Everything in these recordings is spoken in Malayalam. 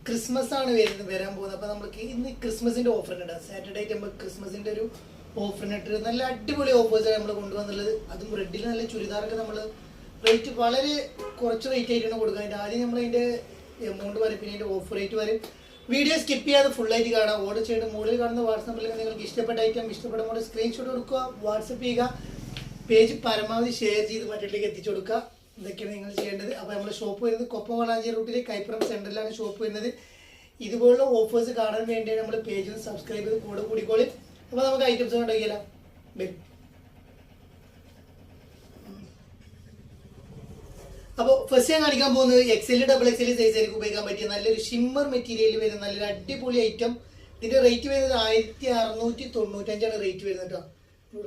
ക്രിസ്മസ് ആണ് വരാൻ പോകുന്നത്. അപ്പോൾ നമുക്ക് ഇന്ന് ക്രിസ്മസിൻ്റെ ഓഫർ ഉണ്ട്. സാറ്റർഡേ ആയിട്ട് നമ്മൾ ക്രിസ്മസിൻ്റെ ഒരു ഓഫറിനിട്ട് നല്ല അടിപൊളി ഓഫേഴ്സാണ് നമ്മൾ കൊണ്ടുവന്നുള്ളത്. അതും റെഡിൽ നല്ല ചുരിദാറൊക്കെ നമ്മൾ റേറ്റ് വളരെ കുറച്ച് റേറ്റ് ആയിട്ടാണ് കൊടുക്കുക. അതിൻ്റെ ആദ്യം നമ്മൾ അതിൻ്റെ എമൗണ്ട് വരും, പിന്നെ അതിൻ്റെ ഓഫർ റേറ്റ് വരും. വീഡിയോ സ്കിപ്പ് ചെയ്യാതെ ഫുള്ളായിട്ട് കാണാം. ഓർഡർ ചെയ്യേണ്ട മുകളിൽ കാണുന്ന വാട്സാപ്പ് നമ്പറിൽ നിങ്ങൾക്ക് ഇഷ്ടപ്പെട്ട ഐറ്റം ഇഷ്ടപ്പെട്ട മോഡൽ സ്ക്രീൻഷോട്ട് കൊടുക്കുക, വാട്സപ്പ് ചെയ്യുക, പേജ് പരമാവധി ഷെയർ ചെയ്ത് മറ്റുള്ളവർക്ക് എത്തിച്ചു കൊടുക്കുക. ഇതൊക്കെയാണ് നിങ്ങൾ ചെയ്യേണ്ടത്. അപ്പോൾ നമ്മുടെ ഷോപ്പ് വരുന്നത് കൊപ്പം വളാഞ്ചേരി റൂട്ടിൽ കൈപ്പുറം സെൻറ്ററിലാണ് ഷോപ്പ് വരുന്നത്. ഇതുപോലുള്ള ഓഫേഴ്സ് കാണാൻ വേണ്ടിയാണ് നമ്മൾ പേജ് സബ്സ്ക്രൈബ് ചെയ്ത് കൂടെ കൂടിക്കോളി. അപ്പോൾ നമുക്ക് ഐറ്റംസ് ഉണ്ടാക്കിയാലോ. അപ്പോൾ ഫസ്റ്റ് ഞാൻ കാണിക്കാൻ പോകുന്നത് XL ഡബിൾ XL സൈസിലേക്ക് ഉപയോഗിക്കാൻ പറ്റിയ നല്ലൊരു ഷിമ്മർ മെറ്റീരിയൽ വരുന്ന നല്ലൊരു അടിപൊളി ഐറ്റം. ഇതിൻ്റെ റേറ്റ് വരുന്നത് 1695 റേറ്റ് വരുന്നത് കേട്ടോ.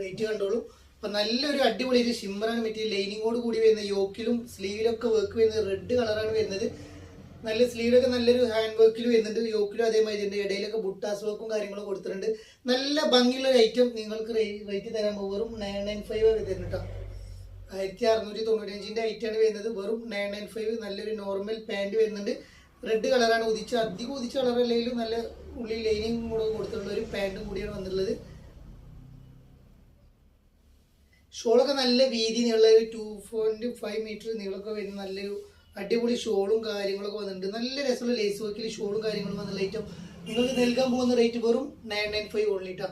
റേറ്റ് കണ്ടോളൂ. അപ്പം നല്ലൊരു അടിപൊളി ഒരു ഷിമ്മറാണ് മെറ്റീരിയൽ. ലൈനിങ്ങോട് കൂടി വരുന്ന യോക്കിലും സ്ലീവിലൊക്കെ വർക്ക് വരുന്നത് റെഡ് കളറാണ് വരുന്നത്. നല്ല സ്ലീവിലൊക്കെ നല്ലൊരു ഹാൻഡ് വർക്കിൽ വരുന്നുണ്ട്. യോക്കിലും അതേമാതിരി ഉണ്ട്. ഇടയിലൊക്കെ ബുട്ടാസ് വർക്കും കാര്യങ്ങളും കൊടുത്തിട്ടുണ്ട്. നല്ല ഭംഗിയുള്ള ഒരു ഐറ്റം നിങ്ങൾക്ക് റേറ്റ് തരാൻ വെറും 995 വരുന്നത് കേട്ടോ. 1695 ഐറ്റാണ് വരുന്നത്. വെറും 995. നല്ലൊരു നോർമൽ പാൻറ് വരുന്നുണ്ട്. റെഡ് കളറാണ്. അധികം ഉദിച്ച കളറല്ലെങ്കിലും നല്ല ഉള്ളിൽ ലൈനിങ് കൂടെ കൊടുത്തിട്ടുള്ള ഒരു പാൻറ്റും കൂടിയാണ് വന്നിട്ടുള്ളത്. ഷോളൊക്കെ നല്ല വീതി നീളമുള്ള ഒരു 2.5 മീറ്റർ നീളമൊക്കെ വരുന്ന നല്ലൊരു അടിപൊളി ഷോളും കാര്യങ്ങളൊക്കെ വന്നിട്ടുണ്ട്. നല്ല രസമുള്ള ലേസ് വർക്കിൽ ഷോളും കാര്യങ്ങളും വന്നുള്ള ഐറ്റം നിങ്ങൾക്ക് നൽകാൻ പോകുന്ന റേറ്റ് വെറും 995 ഓൺലിട്ടാ.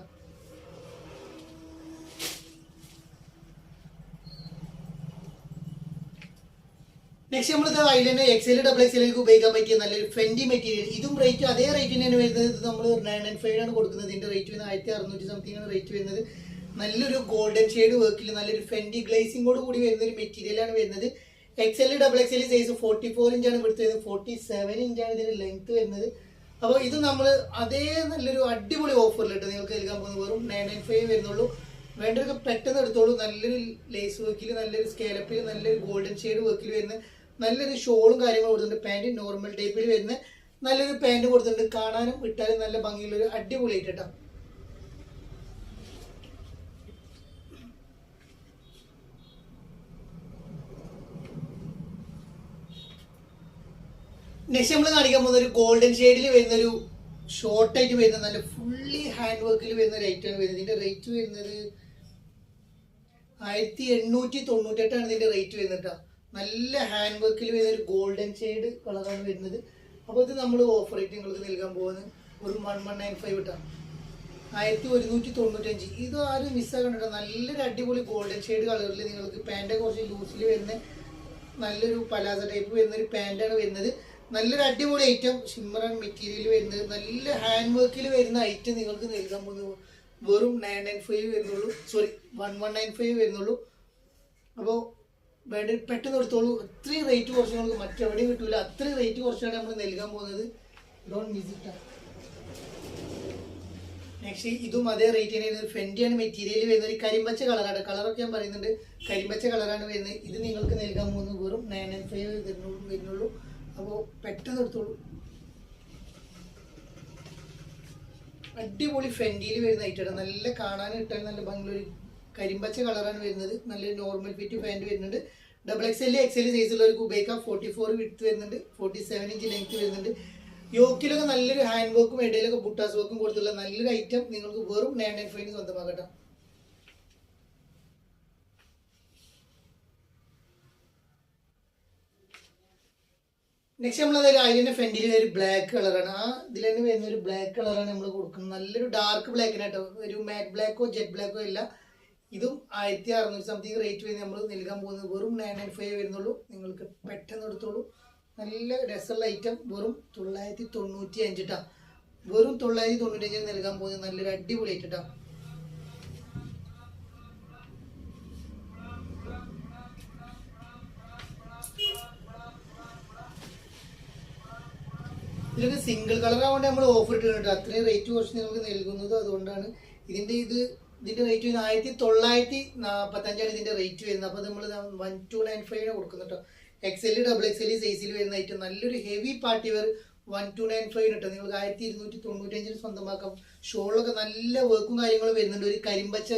നെക്സ്റ്റ് നമ്മളിത് അതിൽ തന്നെ XL ഡബിൾ XLക്ക് ഉപയോഗിക്കാൻ പറ്റിയ നല്ലൊരു ഫെൻഡി മെറ്റീരിയൽ. ഇതും റേറ്റ് അതേ റേറ്റ് തന്നെയാണ് വരുന്നത്. ഇത് നമ്മൾ 995 ആണ് കൊടുക്കുന്നത്. ഇതിൻ്റെ റേറ്റ് വരുന്നത് 1600 സംതിങ് ആണ് റേറ്റ് വരുന്നത്. നല്ലൊരു ഗോൾഡൻ ഷെയ്ഡ് വർക്കിൽ നല്ലൊരു ഫെൻഡി ഗ്ലേസിങ്ങോട് കൂടി വരുന്ന ഒരു മെറ്റീരിയലാണ് വരുന്നത്. XL ഡബിൾ XL സൈസ് 44 ഇഞ്ചാണ് കൊടുത്തു വരുന്നത്. 47 ഇഞ്ചാണ് ഇതിൻ്റെ ലെങ്ത് വരുന്നത്. അപ്പോൾ ഇത് നമ്മൾ അതേ നല്ലൊരു അടിപൊളി ഓഫറിലിട്ട് നിങ്ങൾക്ക് നൽകാൻ പോകുന്നത് വെറും 995 വരുന്നുള്ളൂ. വേണ്ടവർക്ക് പെട്ടെന്ന് എടുത്തോളൂ. നല്ലൊരു ലേസ് വർക്കിൽ നല്ലൊരു സ്കേലപ്പിൽ നല്ലൊരു ഗോൾഡൻ ഷെയ്ഡ് വർക്കിൽ വരുന്ന നല്ലൊരു ഷോളും കാര്യങ്ങളും കൊടുത്തിട്ടുണ്ട്. പാൻറ് നോർമൽ ടൈപ്പിൽ വരുന്ന നല്ലൊരു പാൻറ് കൊടുത്തിട്ടുണ്ട്. കാണാനും ഇട്ടാലും നല്ല ഭംഗിയുള്ളൊരു അടിപൊളി ആയിട്ടാണ്. നെക്സ്റ്റ് നമ്മൾ കാണിക്കാൻ പോകുന്ന ഒരു ഗോൾഡൻ ഷെയ്ഡിൽ വരുന്നൊരു ഷോർട്ടായിട്ട് വരുന്ന നല്ല ഫുള്ളി ഹാൻഡ് വർക്കിൽ വരുന്ന ഒരു ഐറ്റമാണ് വരുന്നത്. ഇതിൻ്റെ റേറ്റ് വരുന്നത് 1898 ഇതിൻ്റെ റേറ്റ് വരുന്നത് കേട്ടോ. നല്ല ഹാൻഡ് വർക്കിൽ വരുന്ന ഒരു ഗോൾഡൻ ഷെയ്ഡ് കളറാണ് വരുന്നത്. അപ്പോൾ ഇത് നമ്മൾ ഓഫർ റേറ്റ് നിങ്ങൾക്ക് നൽകാൻ പോകുന്നത് ഒരു 1195 ഇട്ടാണ്. 1195. ഇത് ആരും മിസ്സാക്കണ്ട. നല്ലൊരു അടിപൊളി ഗോൾഡൻ ഷെയ്ഡ് കളറിൽ നിങ്ങൾക്ക് പാൻറ് കുറച്ച് ലൂസിൽ വരുന്ന നല്ലൊരു പലാസ ടൈപ്പ് വരുന്ന ഒരു പാൻറ്റാണ് വരുന്നത്. നല്ലൊരു അടിപൊളി ഐറ്റം ഷിമ്മർ മെറ്റീരിയൽ വരുന്നത്. നല്ല ഹാൻഡ് വർക്കിൽ വരുന്ന ഐറ്റം നിങ്ങൾക്ക് നൽകാൻ പോകുന്നത് വെറും 995 വരുന്നുള്ളൂ. സോറി 1195 വരുന്നുള്ളൂ. അപ്പോൾ വേണ്ട പെട്ടെന്ന് എടുത്തോളൂ. അത്രയും റേറ്റ് കുറച്ച് നിങ്ങൾക്ക് മറ്റെവിടെയും കിട്ടില്ല. അത്രയും റേറ്റ് കുറച്ചാണ് നമ്മൾ നൽകാൻ പോകുന്നത്. Don't miss it. നെക്സ്റ്റ് ഇതും അതേ റേറ്റ് തന്നെയാണ്. ഫെൻഡിയാണ് മെറ്റീരിയൽ വരുന്നത്. ഒരു കരിമ്പച്ച കളറാണ്. കളറൊക്കെ ഞാൻ പറയുന്നുണ്ട്. കരിമ്പച്ച കളറാണ് വരുന്നത്. ഇത് നിങ്ങൾക്ക് നൽകാൻ പോകുന്നത് വെറും 995 വരുന്നുള്ളൂ. അപ്പോൾ പെട്ടെന്ന് എടുത്തോളൂ. അടിപൊളി ഫെൻഡിയിൽ വരുന്ന ഐറ്റമാണ്. നല്ല കാണാൻ കിട്ടാൻ നല്ല ഭംഗിയുള്ളൊരു കരിമ്പച്ച കളറാണ് വരുന്നത്. നല്ലൊരു നോർമൽ ഫിറ്റ് പാൻറ് വരുന്നുണ്ട്. ഡബിൾ XL XL സൈസുള്ളവർക്ക് ഉപയോഗിക്കാം. 44 വിഡ്ത്ത് വരുന്നുണ്ട്. 47 ഇഞ്ച് ലെങ്ത് വരുന്നുണ്ട്. യോക്കിലൊക്കെ നല്ലൊരു ഹാൻഡ് വർക്കും ഇടയിലൊക്കെ ബുട്ടാസ് വർക്കും കൊടുത്തുള്ള നല്ലൊരു ഐറ്റം നിങ്ങൾക്ക് വെറും 995 സ്വന്തമാക്കട്ടെ. നെക്സ്റ്റ് നമ്മളത് അതിൻ്റെ ഫ്രണ്ടിൽ ഒരു ബ്ലാക്ക് കളറാണ്. ആ ഇതിൽ തന്നെ വരുന്ന ഒരു ബ്ലാക്ക് കളറാണ് നമ്മൾ കൊടുക്കുന്നത്. നല്ലൊരു ഡാർക്ക് ബ്ലാക്കിനായിട്ടോ. ഒരു മാറ്റ് ബ്ലാക്കോ ജെറ്റ് ബ്ലാക്കോ ഇല്ല. ഇതും 1600 സംതിങ് റേറ്റ് വരുന്നത് നമ്മൾ നൽകാൻ പോകുന്നത് വെറും 995 വരുന്നുള്ളൂ. നിങ്ങൾക്ക് പെട്ടെന്ന് എടുത്തോളൂ. നല്ല രസമുള്ള ഐറ്റം വെറും 995 ഇട്ടാ. വെറും 995 നൽകാൻ പോകുന്നത് നല്ലൊരു അടിപൊളി ഐറ്റം ഇട്ടാ. ഇതിലൊക്കെ സിംഗിൾ കളർ ആവുകൊണ്ട് നമ്മൾ ഓഫർ ഇട്ടിട്ടുണ്ട്. അത്രയും റേറ്റ് കുറച്ച് നിങ്ങൾക്ക് നൽകുന്നത് അതുകൊണ്ടാണ്. ഇതിൻ്റെ റേറ്റ് 1945 ഇതിൻ്റെ റേറ്റ് വരുന്നത്. അപ്പോൾ നമ്മൾ 1295 കൊടുക്കുന്നത് കേട്ടോ. XL ഡബിൾ XL സൈസിൽ വരുന്ന ഐറ്റം നല്ലൊരു ഹെവി പാർട്ടി വെയർ 1295 കേട്ടോ. നിങ്ങൾക്ക് 1295 സ്വന്തമാക്കാം. ഷോളിലൊക്കെ നല്ല വർക്കും കാര്യങ്ങളും വരുന്നുണ്ട്. ഒരു കരിമ്പച്ച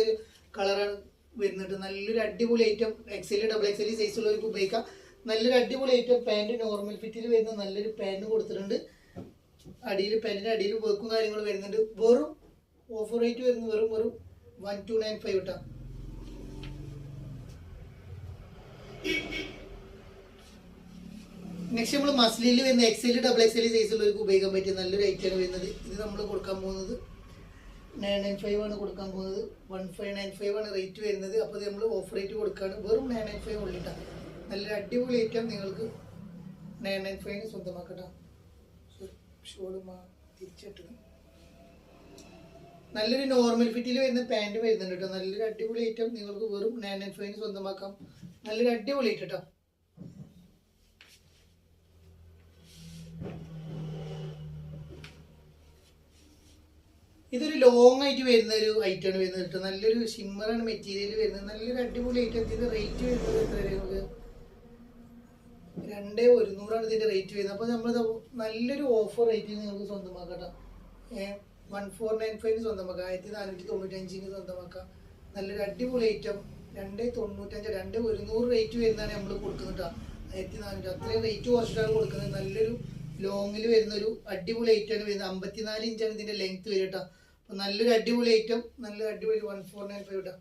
കളറാണ് വരുന്നുണ്ട്. നല്ലൊരു അടിപൊളി ഐറ്റം. XL ഡബിൾ XL സൈസുള്ളവർക്ക് ഉപയോഗിക്കാം. നല്ലൊരു അടിപൊളി ഐറ്റം. പാൻറ് നോർമൽ ഫിറ്റിൽ വരുന്ന നല്ലൊരു പാൻറ് കൊടുത്തിട്ടുണ്ട്. അടിയിൽ പാൻറ്റിൻ്റെ അടിയിൽ വർക്കും കാര്യങ്ങളും വരുന്നുണ്ട്. വെറും ഓഫർ റേറ്റ് വരുന്നത് വെറും 1295 കേട്ടോ. നെക്സ്റ്റ് നമ്മൾ മസ്ലിനിൽ വരുന്ന XL XXL സൈസുള്ളവർക്ക് ഉപയോഗിക്കാൻ പറ്റിയ നല്ലൊരു ഐറ്റമാണ് വരുന്നത്. ഇത് നമ്മൾ കൊടുക്കാൻ പോകുന്നത് 995 ആണ് കൊടുക്കാൻ പോകുന്നത്. 1595 ആണ് റേറ്റ് വരുന്നത്. അപ്പോൾ നമ്മൾ ഓഫർ റേറ്റ് കൊടുക്കുകയാണ്. വെറും 995 ഉള്ളിട്ടാണ്. നല്ലൊരു അടിപൊളി ഐറ്റം നിങ്ങൾക്ക് 995 സ്വന്തമാക്കട്ടോ. ഷോളുമാ തിരിച്ചിട്ടത് നല്ലൊരു നോർമൽ ഫിറ്റിൽ വരുന്ന പാൻറ് വരുന്നുണ്ട് കേട്ടോ. നല്ലൊരു അടിപൊളി ഐറ്റം നിങ്ങൾക്ക് വെറും 995 സ്വന്തമാക്കാം. നല്ലൊരു അടിപൊളി ഐറ്റം കേട്ടോ. ഇതൊരു ലോങ് ആയിട്ട് വരുന്ന ഒരു ഐറ്റമാണ് വരുന്നത് കേട്ടോ. നല്ലൊരു ഷിമ്മറാണ് മെറ്റീരിയൽ വരുന്നത്. നല്ലൊരു അടിപൊളി ഐറ്റം. ഇതിന്റെ റേറ്റ് വരുന്നത് എത്ര നമുക്ക് 2100 ഇതിന്റെ റേറ്റ് വരുന്നത്. അപ്പോൾ നമ്മൾ നല്ലൊരു ഓഫർ റേറ്റിൽ നിങ്ങൾക്ക് സ്വന്തമാക്കാം. 1495 സ്വന്തമാക്കാം. 1495 സ്വന്തമാക്കാം. നല്ലൊരു അടിപൊളി ഐറ്റം. 295 2100 റേറ്റ് വരുന്നതാണ് നമ്മൾ കൊടുക്കുന്നത് കേട്ടോ. 1400 അത്രയും റേറ്റ് കുറച്ചിട്ടാണ് കൊടുക്കുന്നത്. നല്ലൊരു ലോങ്ങിൽ വരുന്നൊരു അടിപൊളി ഐറ്റമാണ് വരുന്നത്. 54 ഇഞ്ചാണ് ഇതിന്റെ ലെങ്ത് വരും കേട്ടോ. അപ്പോൾ നല്ലൊരു അടിപൊളി ഐറ്റം. നല്ലൊരു അടിപൊളി 1495 കേട്ടോ.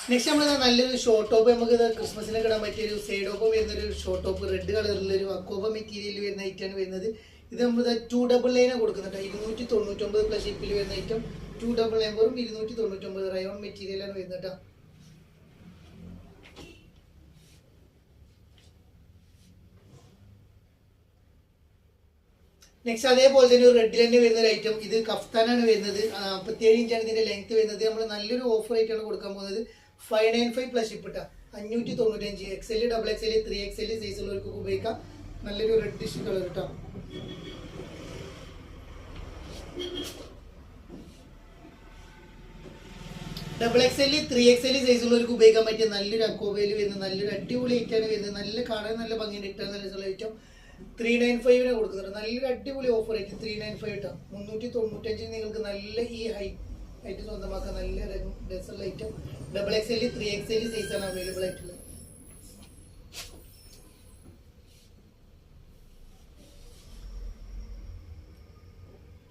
നെക്സ്റ്റ് നമ്മൾ നല്ലൊരു ഷോർട്ട് ടോപ്പ് നമുക്ക് ക്രിസ്മസിനൊക്കെ ഇടാൻ പറ്റിയ ഒരു സൈഡ് ടോപ്പ് വരുന്നൊരു ഷോർട്ട് ടോപ്പ് റെഡ് കളറിലൊരു അക്കോബ മെറ്റീരിയൽ വരുന്ന ഐറ്റമാണ് വരുന്നത്. ഇത് നമ്മൾ 299 കൊടുക്കുന്നുണ്ട്. 299 പ്ലസ് ഷിപ്പിൽ വരുന്ന ഐറ്റം 299 വെറും 299 റയോൺ മെറ്റീരിയലാണ് വരുന്നത് കേട്ടോ. നെക്സ്റ്റ് അതേപോലെ തന്നെ ഒരു റെഡിൽ തന്നെ വരുന്ന ഒരു ഐറ്റം. ഇത് കഫ്താനാണ് വരുന്നത്. 57 ഇഞ്ചാണ് ഇതിന്റെ ലെങ്ത് വരുന്നത്. നമ്മൾ നല്ലൊരു ഓഫർ ആയിട്ടാണ് കൊടുക്കാൻ പോകുന്നത്. 595 പ്ലസ് ഷിപ്പ് ഇട്ടാ 595. XL XXL 3XL സൈസുള്ളവർക്ക് ഉപയോഗിക്കാം. നല്ലൊരു റെഡിഷ് കളർ കേട്ടോ. XXL 3XL സൈസുള്ളവർക്ക് ഉപയോഗിക്കാൻ പറ്റിയ നല്ലൊരു അക്കോബയിൽ വരുന്നത് നല്ലൊരു അടിപൊളി ഐറ്റാണ് വരുന്നത്. നല്ല കാണാൻ നല്ല ഭംഗിയുണ്ട്. ഇട്ടാൻ നല്ല ഐറ്റം 395 കൊടുക്കുന്നുണ്ട്. നല്ലൊരു അടിപൊളി ഓഫർ ആയിട്ട് 395 കേട്ടോ. 395 നിങ്ങൾക്ക് നല്ല ഈ ഹൈറ്റ് സ്വന്തമാക്കാൻ നല്ല രസമുള്ള ഐറ്റം. XXL 3XL സൈസാണ് അവൈലബിൾ ആയിട്ടുള്ളത്.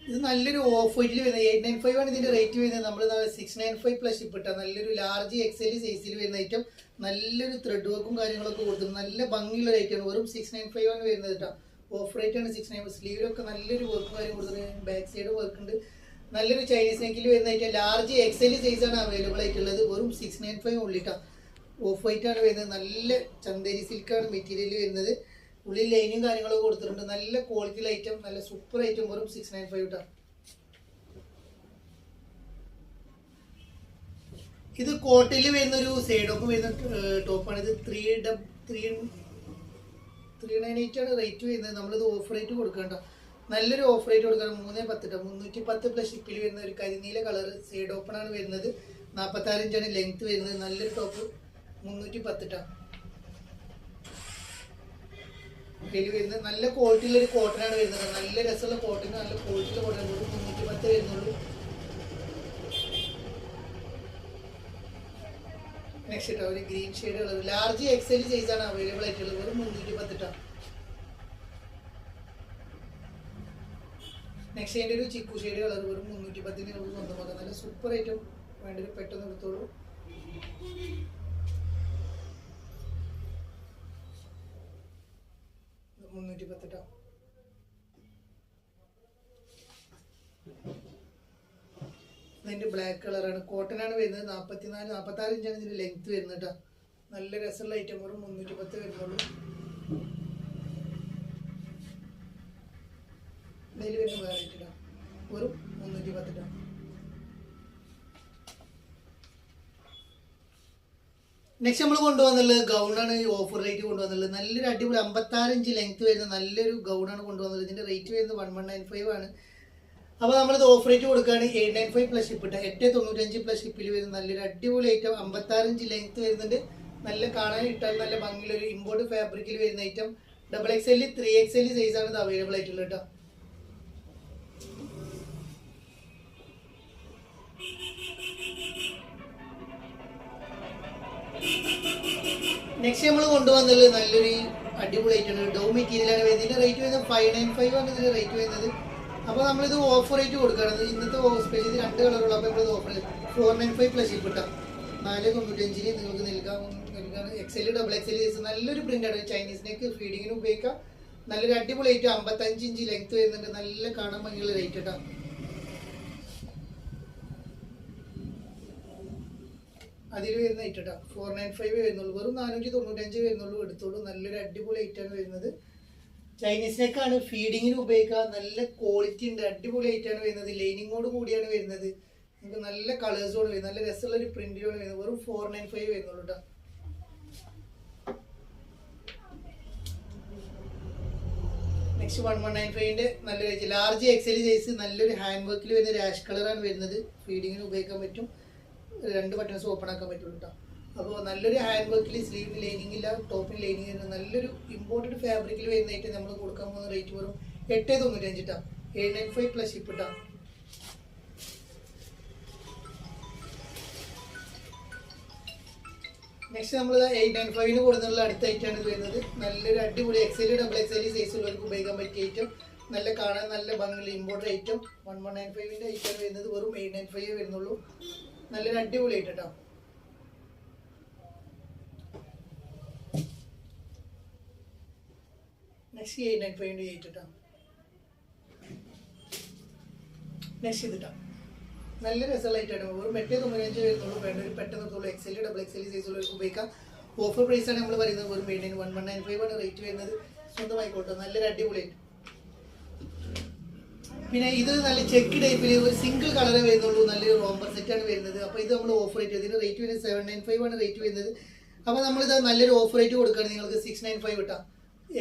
ഇത് നല്ലൊരു ഓഫ് വൈറ്റിൽ വരുന്നത് 895 ആണ് ഇതിന്റെ റേറ്റ് വരുന്നത്. നമ്മൾ 695 പ്ലസ് ഷിപ്പ് ഇട്ടാൽ നല്ലൊരു ലാർജ് XL സൈസിൽ വരുന്ന ഐറ്റം. നല്ലൊരു ത്രെഡ് വർക്കും കാര്യങ്ങളൊക്കെ കൊടുത്തിട്ടുണ്ട്. നല്ല ഭംഗിയുള്ള ഐറ്റമാണ്. വെറും 695 ആണ് വരുന്നത് കേട്ടോ. ഓഫ് റേറ്റ് ആണ് 695. സ്ലീവിലൊക്കെ നല്ലൊരു വർക്കും കാര്യം കൊടുത്തിട്ടുണ്ട്. ബാക്ക് സൈഡ് വർക്ക് ഉണ്ട്. നല്ലൊരു ചൈനീസ് നെക്കിൽ വരുന്ന ഐറ്റം. ലാർജ് XL സൈസാണ് അവൈലബിൾ ആയിട്ടുള്ളത്. വെറും 695 ഉള്ളിട്ടാ. ഓഫ് വൈറ്റ് ആണ് വരുന്നത്. നല്ല ചന്ദേരി സിൽക്കാണ് മെറ്റീരിയൽ വരുന്നത്. ഉള്ളിൽ ലൈനും കാര്യങ്ങളൊക്കെ കൊടുത്തിട്ടുണ്ട്. നല്ല ക്വാളിറ്റി ഐറ്റം. നല്ല സൂപ്പർ ഐറ്റം. വെറും 695 കേട്ടോ. ഇത് കോട്ടയിൽ വരുന്ന ഒരു സൈഡൊക്കെ വരുന്ന ടോപ്പാണ്. ഇത് 398 ആണ് റേറ്റ് വരുന്നത്. നമ്മളിത് ഓഫ് റേറ്റ് കൊടുക്കണ്ട. നല്ലൊരു ഓഫ് റേറ്റ് കൊടുക്കണം. 310 310 പ്ലസ് ഷിപ്പിൽ വരുന്ന ഒരു കരിനീല കളർ സൈഡ് ഓപ്പൺ ആണ് വരുന്നത്. 46 ഇഞ്ചാണ് ലെങ്ത് വരുന്നത്. നല്ലൊരു ടോപ്പ് 310 വരുന്നത്. നല്ല ക്വാളിറ്റിയുള്ള ഒരു കോട്ടൺ ആണ് വരുന്നത്. നല്ല രസമുള്ള കോട്ടൺ. നല്ല ക്വാളിറ്റിയുള്ള കോട്ടൺ. 310 വരുന്നുള്ളൂ. നെക്സ്റ്റ് ഇട്ടോ ഒരു green shade colour. Large XL സൈസാണ് അവൈലബിൾ ആയിട്ടുള്ളത്. വെറും 310 നെക്സ്റ്റ് അതിൻ്റെ ഒരു ചിക്കു ഷെയ്ഡ് കളർ. വെറും 310 നമുക്ക് സ്വന്തമാക്കാം. നല്ല സൂപ്പർ ഐറ്റം. വേണ്ടൊരു പെട്ടെന്ന് എടുത്തോളൂ. ഇതിന്റെ ബ്ലാക്ക് കളറാണ്. കോട്ടൺ ആണ് വരുന്നത്. 46 ഇഞ്ചാണ് ഇതിന്റെ ലെങ്ത് വരുന്നത് കേട്ടോ. നല്ല രസമുള്ള ഐറ്റം. വെറും 310 വരുന്നുള്ളൂ. ഇതിൽ വരുന്ന വേറെ ഐറ്റം വെറും 310. നെക്സ്റ്റ് നമ്മൾ കൊണ്ടുവന്നുള്ളത് ഗൗണാണ്. ഓഫർ റേറ്റ് കൊണ്ടുവന്നുള്ളത് നല്ലൊരു അടിപൊളി 56 ഇഞ്ച് ലെങ്ത് വരുന്ന നല്ലൊരു ഗൗണാണ് കൊണ്ടുവന്നുള്ളത്. ഇതിന്റെ റേറ്റ് വരുന്നത് 1195 ആണ്. അപ്പോൾ നമ്മളിത് ഓഫ് റേറ്റ് കൊടുക്കുകയാണ്. 895 പ്ലസ് ഷിപ്പ് ഇട്ട 895 പ്ലസ് ഷിപ്പിൽ വരുന്ന നല്ലൊരു അടിപൊളി ഐറ്റം. 56 ഇഞ്ച് ലെങ്ത് വരുന്നുണ്ട്. നല്ല കാണാൻ ഇട്ടാൽ നല്ല ഭംഗിയുള്ളൊരു ഇമ്പോർട്ട് ഫാബ്രിക്കിൽ വരുന്ന ഐറ്റം. XXL 3XL സൈസാണ് ഇത് അവൈലബിൾ ആയിട്ടുള്ളത് കേട്ടോ. നെക്സ്റ്റ് നമ്മൾ കൊണ്ടുവന്നത് നല്ലൊരു അടിപൊളി ആയിട്ടാണ് ഡോ മെറ്റീരിയലാണ് വരുന്നത്. ഇതിന്റെ റേറ്റ് വരുന്നത് 595 ആണ് ഇതിന്റെ റേറ്റ് വരുന്നത്. അപ്പോൾ നമ്മളിത് ഓഫർ റേറ്റ് കൊടുക്കുകയാണ്. ഇന്നത്തെ സ്പെഷ്യൽ 2 കളറുള്ള അപ്പോൾ നമ്മളിത് ഓഫർ 495 പ്ലസ് ഷിപ്പിട്ടാം 495 നിങ്ങൾക്ക് നൽകാൻ XL XXL സൈസ് നല്ലൊരു പ്രിന്റാണ്. ചൈനീസിനേക്ക് ഫീഡിങ്ങിന് ഉപയോഗിക്കാം. നല്ലൊരു അടിപൊളി ആയിട്ട് 55 ഇഞ്ച് ലെങ്ത് വരുന്നുണ്ട്. നല്ല കാണാൻ ഭംഗിയുള്ള റേറ്റ് കേട്ടോ. അതിൽ വരുന്ന ഐറ്റം കേട്ടോ 495 വരുന്നുള്ളൂ. വെറും 495 വരുന്നുള്ളൂ. എടുത്തോളൂ. നല്ലൊരു അടിപൊളി ഐറ്റാണ് വരുന്നത്. ചൈനീസിനേക്കാണ് ഫീഡിങ്ങിന് ഉപയോഗിക്കുക. നല്ല ക്വാളിറ്റി ഉണ്ട്. അടിപൊളി ഐറ്റാണ് വരുന്നത്. ലൈനിങ്ങോട് കൂടിയാണ് വരുന്നത്. നമുക്ക് നല്ല കളേഴ്സോട് വരുന്നത്. നല്ല രസമുള്ള ഒരു പ്രിന്റിലാണ് വരുന്നത്. വെറും 495 വരുന്നുള്ളൂ കേട്ടോ. നെക്സ്റ്റ് 1195ന്റെ നല്ലൊരു ലാർജ് XL സൈസ് നല്ലൊരു ഹാൻഡ് വർക്കിൽ വരുന്ന ഒരു ആഷ് കളറാണ് വരുന്നത്. ഫീഡിങ്ങിന് ഉപയോഗിക്കാൻ പറ്റും. 2 ബട്ടൺസ് ഓപ്പൺ ആക്കാൻ പറ്റുള്ളൂ കേട്ടോ. അപ്പോൾ നല്ലൊരു ഹാൻഡ് വർക്കിൽ സ്ലീവിന് ലൈനിങ് ഇല്ല, ടോപ്പിന് ലൈനിങ് വരുന്ന നല്ലൊരു ഇമ്പോർട്ടഡ് ഫാബ്രിക്കിൽ വരുന്നതായിട്ട് നമ്മൾ കൊടുക്കാൻ പോകുന്ന റേറ്റ് വെറും 895 കേട്ടോ. 795 പ്ലസ് ഷിപ്പ് കേട്ടോ. നെക്സ്റ്റ് നമ്മൾ 895 കൊടുത്തുള്ള അടുത്ത ഐറ്റാണ് ഇത് വരുന്നത്. നല്ലൊരു അടിപൊളി XL XXL സൈസുള്ളവർക്ക് ഉപയോഗിക്കാൻ പറ്റിയ ഐറ്റം. നല്ല കാണാൻ നല്ല ഭംഗിയുള്ള ഇമ്പോർട്ടഡ് ഐറ്റം 1195ന്റെ ഐറ്റാണ് വരുന്നത്. വെറും 895 വരുന്നുള്ളൂ. നല്ലൊരു അടിപൊളി ഐറ്റം കേട്ടോ. നെക്സ്റ്റ് 895ന്റെ ഐറ്റം കേട്ടോ. നെക്സ്റ്റ് ഇത് കേട്ടോ. നല്ല രസമുള്ള ഐറ്റാണ്. വെറും 895 വരുന്നുള്ളൂ. വേണ്ടൊരു പെട്ടെന്ന് എടുത്തോളൂ. XL XXL സൈസുള്ളവർക്ക് ഉപയോഗിക്കാം. ഓഫർ പ്രൈസാണ് നമ്മൾ പറയുന്നത്. വെറും 1195 ആണ് റേറ്റ് വരുന്നത്. സ്വന്തമായിക്കോട്ടെ. നല്ലൊരു അടിപൊളി ഐറ്റം. പിന്നെ ഇത് നല്ല ചെക്ക് ടൈപ്പിൽ ഒരു സിംഗിൾ കളറേ വരുന്നുള്ളൂ. നല്ലൊരു റോംബർ സെറ്റാണ് വരുന്നത്. അപ്പോൾ ഇത് നമ്മൾ ഓഫർ റേറ്റ് ഇതിന് റേറ്റ് വരുന്നത് 795 ആണ് റേറ്റ് വരുന്നത്. അപ്പോൾ നമ്മളിത് നല്ലൊരു ഓഫർ റേറ്റ് കൊടുക്കുകയാണ്. നിങ്ങൾക്ക് 695 കിട്ടാം.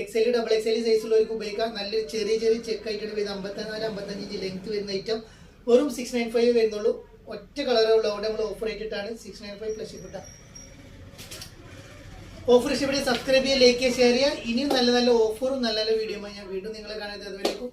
XL XXL സൈസുള്ളവർക്ക് ഉപയോഗിക്കാം. നല്ലൊരു ചെറിയ ചെക്ക് ആയിട്ടാണ് വരുന്നത്. 54-55 ഇഞ്ച് ലെങ്ത് വരുന്ന ഐറ്റം. വെറും 695 വരുന്നുള്ളൂ. ഒറ്റ കളറേ ഉള്ളൂ. അവിടെ നമ്മൾ ഓഫർ റേറ്റ് ഇട്ടാണ് 695 പ്ലസ് ഷിപ്പ് കിട്ടാം. ഓഫർ ഇഷ്ടപ്പെട്ട് സബ്സ്ക്രൈബ് ചെയ്യുക, ലൈക്ക് ചെയ്യുക, ഷെയർ ചെയ്യുക. ഇനിയും നല്ല നല്ല ഓഫറും നല്ല നല്ല വീഡിയോ ഞാൻ വീണ്ടും നിങ്ങളെ കാണുന്നത്. അതുവരേക്കും